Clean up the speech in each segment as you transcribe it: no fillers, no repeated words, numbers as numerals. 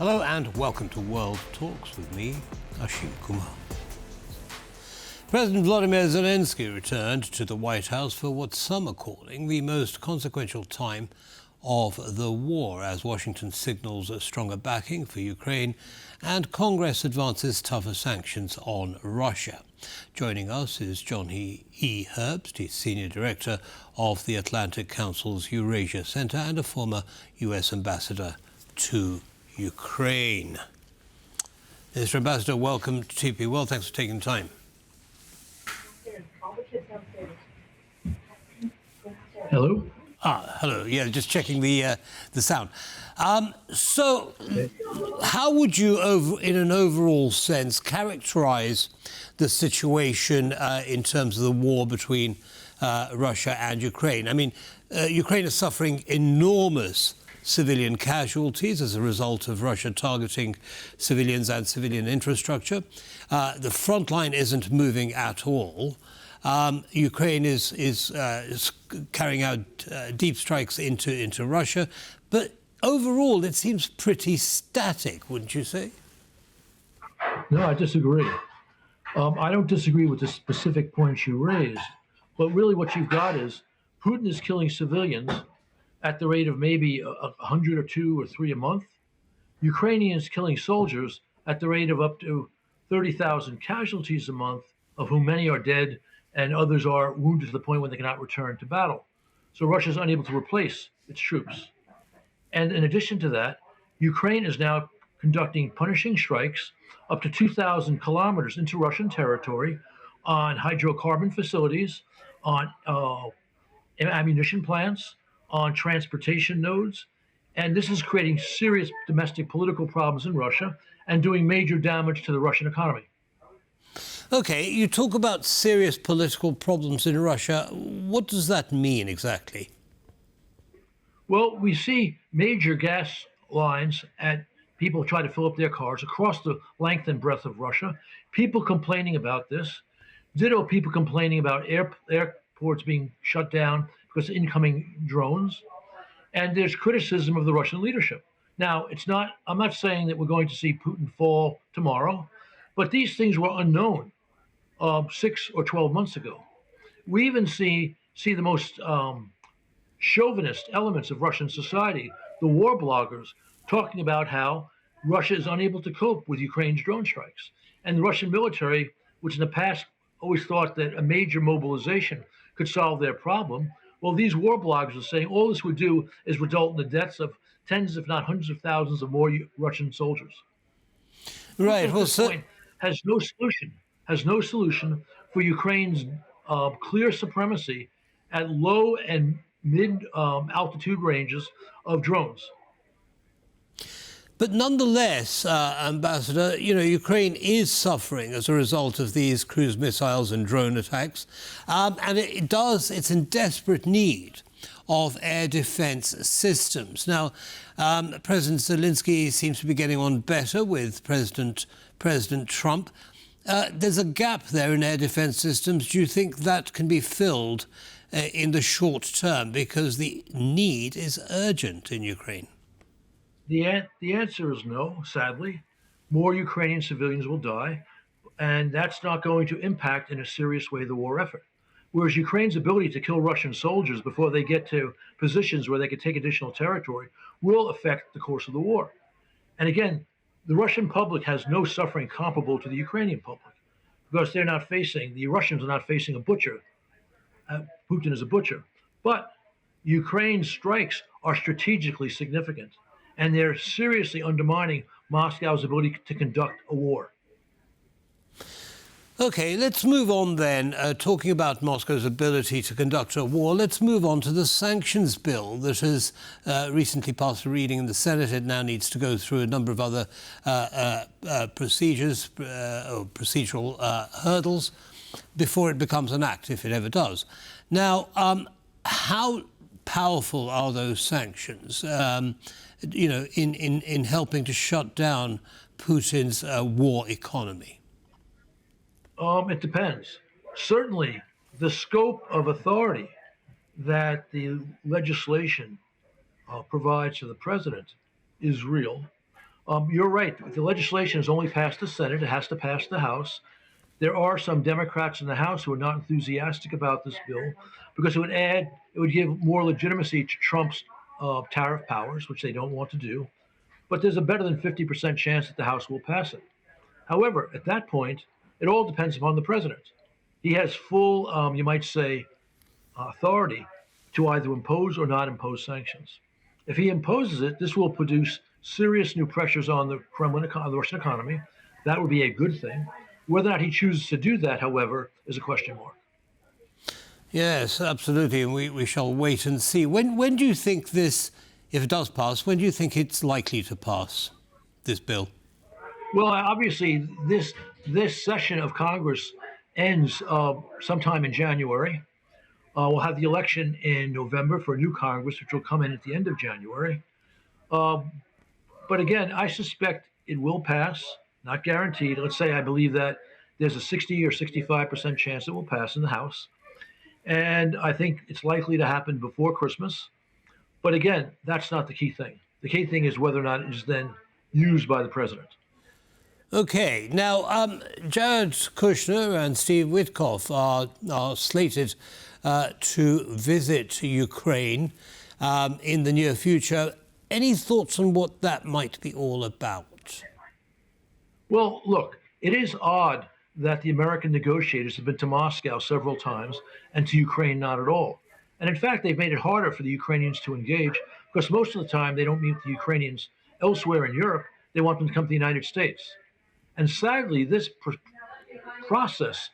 Hello and welcome to World Talks with me, Ashim Kumar. President Volodymyr Zelensky returned to the White House for what some are calling the most consequential time of the war, as Washington signals a stronger backing for Ukraine and Congress advances tougher sanctions on Russia. Joining us is John E. Herbst. He's Senior Director of the Atlantic Council's Eurasia Center and a former U.S. ambassador to Ukraine. Mr. Ambassador, welcome to TVP World. Thanks for taking the time. Hello? Hello. Yeah, just checking the sound. So, how would you, in an overall sense, characterize the situation in terms of the war between Russia and Ukraine? I mean, Ukraine is suffering enormous civilian casualties as a result of Russia targeting civilians and civilian infrastructure. The front line isn't moving at all. Ukraine is carrying out deep strikes into Russia, but overall it seems pretty static, wouldn't you say? No, I disagree. I don't disagree with the specific points you raised, but really what you've got is Putin is killing civilians at the rate of maybe 100 or 2 or 3 a month. Ukrainians killing soldiers at the rate of up to 30,000 casualties a month, of whom many are dead and others are wounded to the point where they cannot return to battle. So Russia is unable to replace its troops. And in addition to that, Ukraine is now conducting punishing strikes up to 2,000 kilometers into Russian territory on hydrocarbon facilities, on ammunition plants, on transportation nodes. And this is creating serious domestic political problems in Russia and doing major damage to the Russian economy. Okay, you talk about serious political problems in Russia. What does that mean exactly? Well, we see major gas lines at people try to fill up their cars across the length and breadth of Russia. People complaining about this. Ditto people complaining about airports being shut down because of incoming drones. And there's criticism of the Russian leadership. Now, I'm not saying that we're going to see Putin fall tomorrow, but these things were unknown 6 or 12 months ago. We even see the most chauvinist elements of Russian society, the war bloggers, talking about how Russia is unable to cope with Ukraine's drone strikes. And the Russian military, which in the past always thought that a major mobilization could solve their problem, well, these war bloggers are saying all this would do is result in the deaths of tens, if not hundreds of thousands of more Russian soldiers. Right. Well, has no solution for Ukraine's clear supremacy at low and mid altitude ranges of drones. But nonetheless, Ambassador, Ukraine is suffering as a result of these cruise missiles and drone attacks. And it's in desperate need of air defense systems. Now, President Zelensky seems to be getting on better with President Trump. There's a gap there in air defense systems. Do you think that can be filled in the short term? Because the need is urgent in Ukraine. The answer is no, sadly. More Ukrainian civilians will die, and that's not going to impact in a serious way the war effort. Whereas Ukraine's ability to kill Russian soldiers before they get to positions where they could take additional territory will affect the course of the war. And again, the Russian public has no suffering comparable to the Ukrainian public because the Russians are not facing a butcher. Putin is a butcher. But Ukraine's strikes are strategically significant, and they're seriously undermining Moscow's ability to conduct a war. Okay, let's move on then. Talking about Moscow's ability to conduct a war, let's move on to the sanctions bill that has recently passed a reading in the Senate. It now needs to go through a number of other procedures or procedural hurdles before it becomes an act, if it ever does. Now, how powerful are those sanctions, in helping to shut down Putin's war economy? It depends. Certainly, the scope of authority that the legislation provides to the president is real. You're right. The legislation has only passed the Senate. It has to pass the House. There are some Democrats in the House who are not enthusiastic about this bill because it would give more legitimacy to Trump's tariff powers, which they don't want to do. But there's a better than 50% chance that the House will pass it. However, at that point, it all depends upon the president. He has full, you might say, authority to either impose or not impose sanctions. If he imposes it, this will produce serious new pressures on the the Russian economy. That would be a good thing. Whether or not he chooses to do that, however, is a question mark. Yes, absolutely, and we shall wait and see. When do you think this, if it does pass, when do you think it's likely to pass, this bill? Well, obviously, this session of Congress ends sometime in January. We'll have the election in November for a new Congress, which will come in at the end of January. Uh, but again, I suspect it will pass, not guaranteed. Let's say I believe that there's a 60 or 65% chance it will pass in the House. And I think it's likely to happen before Christmas. But again, that's not the key thing. The key thing is whether or not it is then used by the president. Okay, now Jared Kushner and Steve Witkoff are slated to visit Ukraine in the near future. Any thoughts on what that might be all about? Well, look, it is odd that the American negotiators have been to Moscow several times and to Ukraine not at all. And in fact, they've made it harder for the Ukrainians to engage because most of the time they don't meet the Ukrainians elsewhere in Europe. They want them to come to the United States. And sadly, this process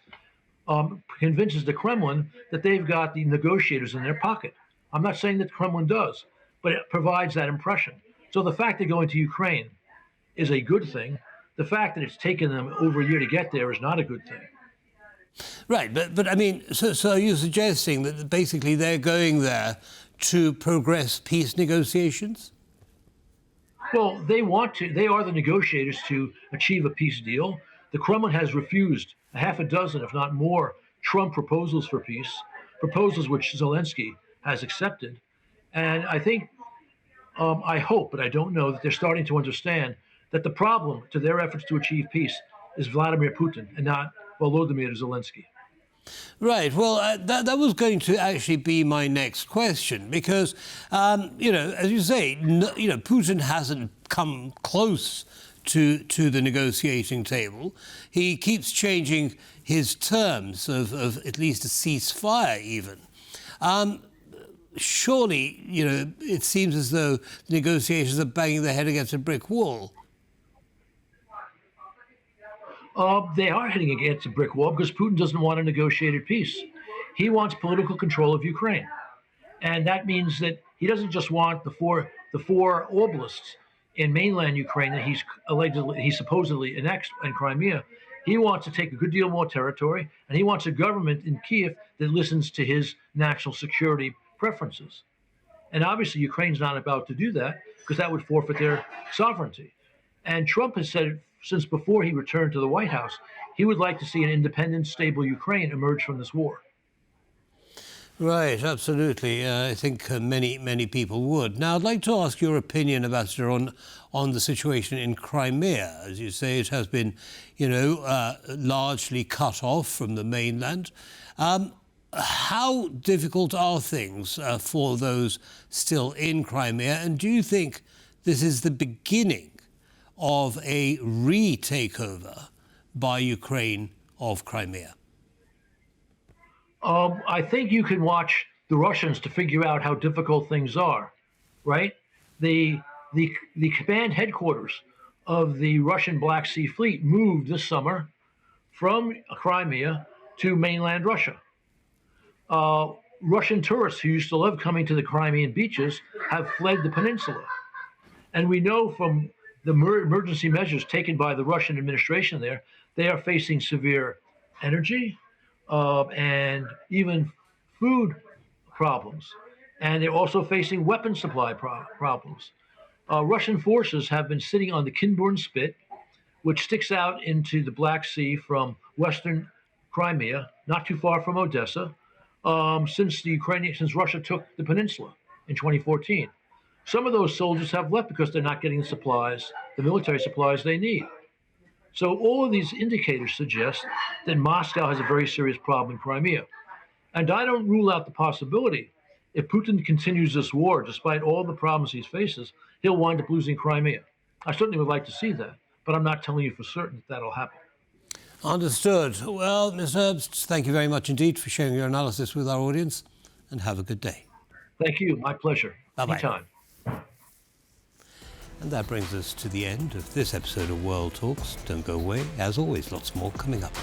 convinces the Kremlin that they've got the negotiators in their pocket. I'm not saying that the Kremlin does, but it provides that impression. So the fact they're going to Ukraine is a good thing. The fact that it's taken them over a year to get there is not a good thing. Right, but I mean, so are you suggesting that basically they're going there to progress peace negotiations? Well, they want to. They are the negotiators to achieve a peace deal. The Kremlin has refused a half a dozen, if not more, Trump proposals for peace, proposals which Zelensky has accepted. And I think, I hope, but I don't know, that they're starting to understand that the problem to their efforts to achieve peace is Vladimir Putin and not Volodymyr Zelensky. Right. Well, that was going to actually be my next question because, as you say, Putin hasn't come close to the negotiating table. He keeps changing his terms of at least a ceasefire even. Surely, it seems as though the negotiations are banging their head against a brick wall. They are heading against a brick wall because Putin doesn't want a negotiated peace. He wants political control of Ukraine, and that means that he doesn't just want the four oblasts in mainland Ukraine that he supposedly annexed in Crimea. He wants to take a good deal more territory, and he wants a government in Kiev that listens to his national security preferences. And obviously, Ukraine's not about to do that because that would forfeit their sovereignty. And Trump has said since before he returned to the White House, he would like to see an independent, stable Ukraine emerge from this war. Right, absolutely. I think many people would. Now, I'd like to ask your opinion, Ambassador, on the situation in Crimea. As you say, it has been, largely cut off from the mainland. How difficult are things for those still in Crimea? And do you think this is the beginning of a re-takeover by Ukraine of Crimea? I think you can watch the Russians to figure out how difficult things are, right? The command headquarters of the Russian Black Sea Fleet moved this summer from Crimea to mainland Russia. Russian tourists who used to love coming to the Crimean beaches have fled the peninsula. And we know from the emergency measures taken by the Russian administration there, they are facing severe energy and even food problems. And they're also facing weapon supply problems. Russian forces have been sitting on the Kinburn Spit, which sticks out into the Black Sea from western Crimea, not too far from Odessa, since Russia took the peninsula in 2014. Some of those soldiers have left because they're not getting the supplies, the military supplies they need. So all of these indicators suggest that Moscow has a very serious problem in Crimea. And I don't rule out the possibility, if Putin continues this war, despite all the problems he faces, he'll wind up losing Crimea. I certainly would like to see that, but I'm not telling you for certain that that'll happen. Understood. Well, Mr. Herbst, thank you very much indeed for sharing your analysis with our audience, and have a good day. Thank you. My pleasure. Bye-bye. Anytime. And that brings us to the end of this episode of World Talks. Don't go away. As always, lots more coming up.